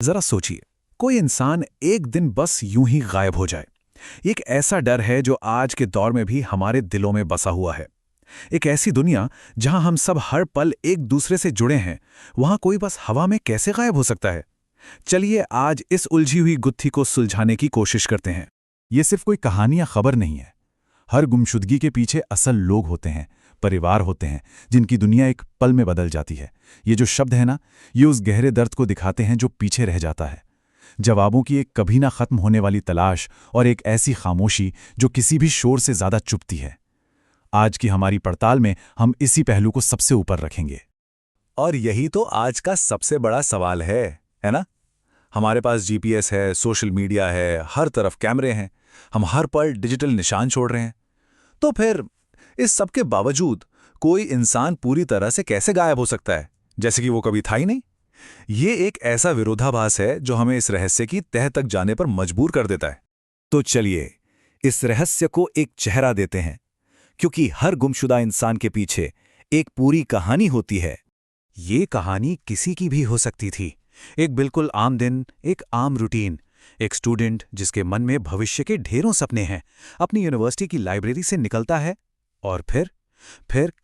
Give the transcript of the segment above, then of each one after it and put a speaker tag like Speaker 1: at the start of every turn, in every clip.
Speaker 1: जरा सोचिए, कोई इंसान एक दिन बस यूं ही गायब हो जाए। एक ऐसा डर है जो आज के दौर में भी हमारे दिलों में बसा हुआ है। एक ऐसी दुनिया जहां हम सब हर पल एक दूसरे से जुड़े हैं, वहां कोई बस हवा में कैसे गायब हो सकता है? चलिए आज इस उलझी हुई गुत्थी को सुलझाने की कोशिश करते हैं।
Speaker 2: ये सिर्फ कोई कहानी या खबर नहीं है। हर गुमशुदगी के पीछे असल लोग होते हैं, परिवार होते हैं, जिनकी दुनिया एक पल में बदल जाती है। ये जो शब्द है ना, ये उस गहरे दर्द को दिखाते हैं जो पीछे रह जाता है। जवाबों की एक कभी ना खत्म होने वाली तलाश और एक ऐसी खामोशी जो किसी भी शोर से ज्यादा चुभती है। आज की हमारी पड़ताल में हम इसी पहलू को सबसे ऊपर रखेंगे।
Speaker 3: और यही तो आज का सबसे बड़ा सवाल है ना? हमारे पास जीपीएस है, सोशल मीडिया है, हर तरफ कैमरे हैं, हम हर पल डिजिटल निशान छोड़ रहे हैं। तो फिर इस सब के बावजूद कोई इंसान पूरी तरह से कैसे गायब हो सकता है, जैसे कि वो कभी था ही नहीं? ये एक ऐसा विरोधाभास है जो हमें इस रहस्य की तह तक जाने पर मजबूर कर देता है।
Speaker 4: तो चलिए इस रहस्य को एक चेहरा देते हैं, क्योंकि हर गुमशुदा इंसान के पीछे एक पूरी कहानी होती है।
Speaker 1: ये कहानी किसी की भी हो सकती थी। एक बिल्कुल आम दिन, एक आम रूटीन, एक स्टूडेंट जिसके मन में भविष्य के ढेरों सपने हैं, अपनी यूनिवर्सिटी की लाइब्रेरी से निकलता है और फिर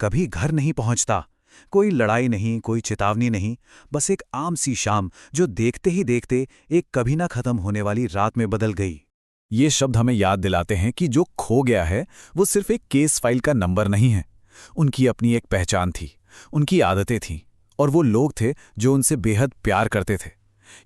Speaker 1: कभी घर नहीं पहुंचता। कोई लड़ाई नहीं, कोई चेतावनी नहीं, बस एक आम सी शाम जो देखते ही देखते एक कभी ना खत्म होने वाली रात में बदल गई।
Speaker 2: ये शब्द हमें याद दिलाते हैं कि जो खो गया है वो सिर्फ एक केस फाइल का नंबर नहीं है। उनकी अपनी एक पहचान थी, उनकी आदतें थीं, और वो लोग थे जो उनसे बेहद प्यार करते थे।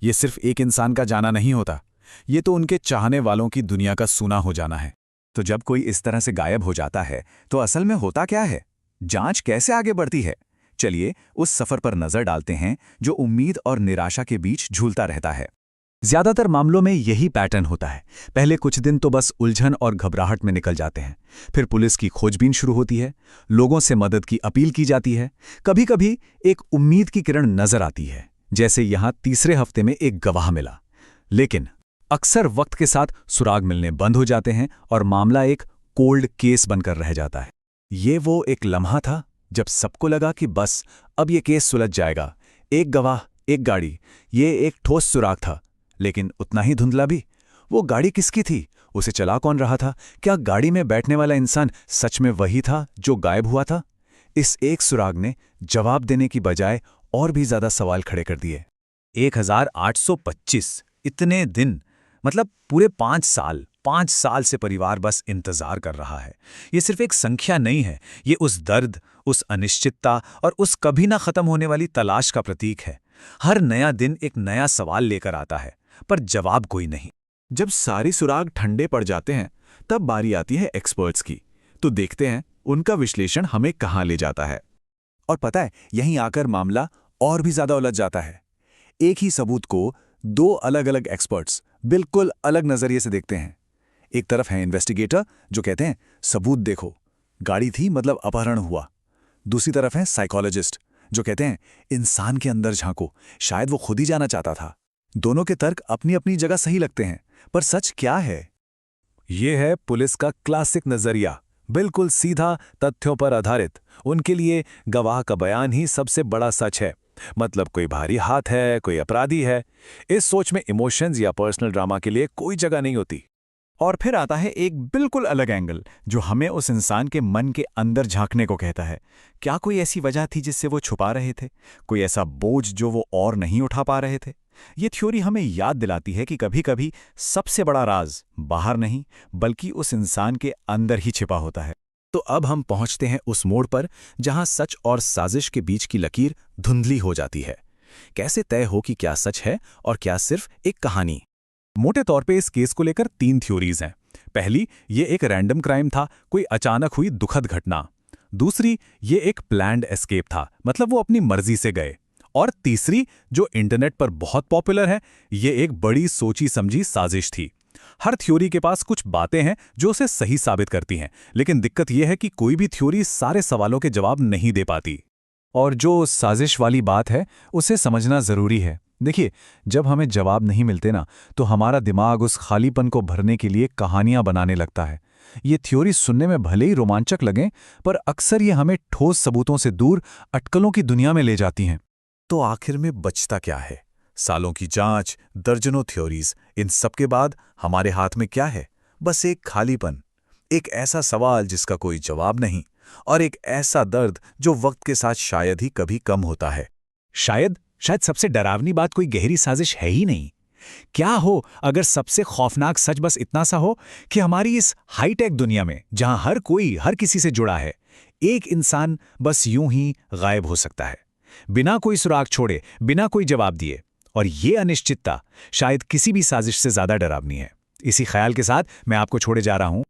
Speaker 2: ये सिर्फ एक इंसान का जाना नहीं होता, ये तो उनके चाहने वालों की दुनिया का सूना हो जाना है।
Speaker 3: तो जब कोई इस तरह से गायब हो जाता है तो असल में होता क्या है? जांच कैसे आगे बढ़ती है? चलिए उस सफर पर नजर डालते हैं जो उम्मीद और निराशा के बीच झूलता रहता है।
Speaker 4: ज्यादातर मामलों में यही पैटर्न होता है। पहले कुछ दिन तो बस उलझन और घबराहट में निकल जाते हैं। फिर पुलिस की खोजबीन शुरू होती है, लोगों से मदद की अपील की जाती है। कभी कभी एक उम्मीद की किरण नजर आती है, जैसे यहां तीसरे हफ्ते में एक गवाह मिला। लेकिन अक्सर वक्त के साथ सुराग मिलने बंद हो जाते हैं और मामला एक कोल्ड केस बनकर रह जाता है। ये वो एक लम्हा था जब सबको लगा कि बस अब ये केस सुलझ जाएगा। एक गवाह, एक गाड़ी, ये एक ठोस सुराग था। लेकिन उतना ही धुंधला भी। वो गाड़ी किसकी थी? उसे चला कौन रहा था? क्या गाड़ी में बैठने वाला इंसान सच में वही था जो गायब हुआ था? इस एक सुराग ने जवाब देने की बजाय और भी ज्यादा सवाल खड़े कर दिए।
Speaker 3: 1825, इतने दिन, मतलब पूरे 5 साल से परिवार बस इंतजार कर रहा है। ये सिर्फ एक संख्या नहीं है, ये उस दर्द, उस अनिश्चितता और उस कभी ना खत्म होने वाली तलाश का प्रतीक है। हर नया दिन एक नया सवाल लेकर आता है, पर जवाब कोई नहीं।
Speaker 2: जब सारी सुराग ठंडे पड़ जाते हैं तब बारी आती है एक्सपर्ट्स की। तो देखते हैं उनका विश्लेषण हमें कहाँ ले जाता है।
Speaker 4: और पता है, यहीं आकर मामला और भी ज्यादा उलझ जाता है। एक ही सबूत को दो अलग अलग एक्सपर्ट्स बिल्कुल अलग नजरिए से देखते हैं। एक तरफ है इन्वेस्टिगेटर जो कहते हैं सबूत देखो, गाड़ी थी मतलब अपहरण हुआ। दूसरी तरफ है साइकोलॉजिस्ट जो कहते हैं इंसान के अंदर झांको, शायद वो खुद ही जाना चाहता था। दोनों के तर्क अपनी अपनी जगह सही लगते हैं, पर सच क्या है?
Speaker 3: ये है पुलिस का क्लासिक नजरिया, बिल्कुल सीधा, तथ्यों पर आधारित। उनके लिए गवाह का बयान ही सबसे बड़ा सच है। मतलब कोई भारी हाथ है, कोई अपराधी है। इस सोच में इमोशंस या पर्सनल ड्रामा के लिए कोई जगह नहीं होती।
Speaker 2: और फिर आता है एक बिल्कुल अलग एंगल जो हमें उस इंसान के मन के अंदर झांकने को कहता है। क्या कोई ऐसी वजह थी जिससे वो छुपा रहे थे? कोई ऐसा बोझ जो वो और नहीं उठा पा रहे थे? ये थ्योरी हमें याद दिलाती है कि कभी कभी सबसे बड़ा राज बाहर नहीं, बल्कि उस इंसान के अंदर ही छिपा होता है।
Speaker 1: तो अब हम पहुंचते हैं उस मोड़ पर जहां सच और साजिश के बीच की लकीर धुंधली हो जाती है। कैसे तय हो कि क्या सच है और क्या सिर्फ एक कहानी?
Speaker 2: मोटे तौर पे इस केस को लेकर 3 थ्योरीज हैं। पहली, ये एक रैंडम क्राइम था, कोई अचानक हुई दुखद घटना। दूसरी, ये एक प्लान्ड एस्केप था, मतलब वो अपनी मर्जी से गए। और तीसरी, जो इंटरनेट पर बहुत पॉपुलर है, ये एक बड़ी सोची समझी साजिश थी। हर थ्योरी के पास कुछ बातें हैं जो उसे सही साबित करती हैं, लेकिन दिक्कत यह है कि कोई भी थ्योरी सारे सवालों के जवाब नहीं दे पाती। और जो साजिश वाली बात है उसे समझना जरूरी है। देखिए, जब हमें जवाब नहीं मिलते ना, तो हमारा दिमाग उस खालीपन को भरने के लिए कहानियां बनाने लगता है। ये थ्योरी सुनने में भले ही रोमांचक लगें, पर अक्सर ये हमें ठोस सबूतों से दूर अटकलों की दुनिया में ले जाती हैं।
Speaker 4: तो आखिर में बचता क्या है?
Speaker 3: सालों की जांच, दर्जनों थ्योरीज, इन सब के बाद हमारे हाथ में क्या है? बस एक खालीपन, एक ऐसा सवाल जिसका कोई जवाब नहीं, और एक ऐसा दर्द जो वक्त के साथ शायद ही कभी कम होता है।
Speaker 2: शायद सबसे डरावनी बात कोई गहरी साजिश है ही नहीं। क्या हो अगर सबसे खौफनाक सच बस इतना सा हो कि हमारी इस हाईटेक दुनिया में, जहां हर कोई हर किसी से जुड़ा है, एक इंसान बस यूं ही गायब हो सकता है, बिना कोई सुराग छोड़े, बिना कोई जवाब दिए। और ये अनिश्चितता शायद किसी भी साजिश से ज्यादा डरावनी है। इसी ख्याल के साथ मैं आपको छोड़े जा रहा हूं।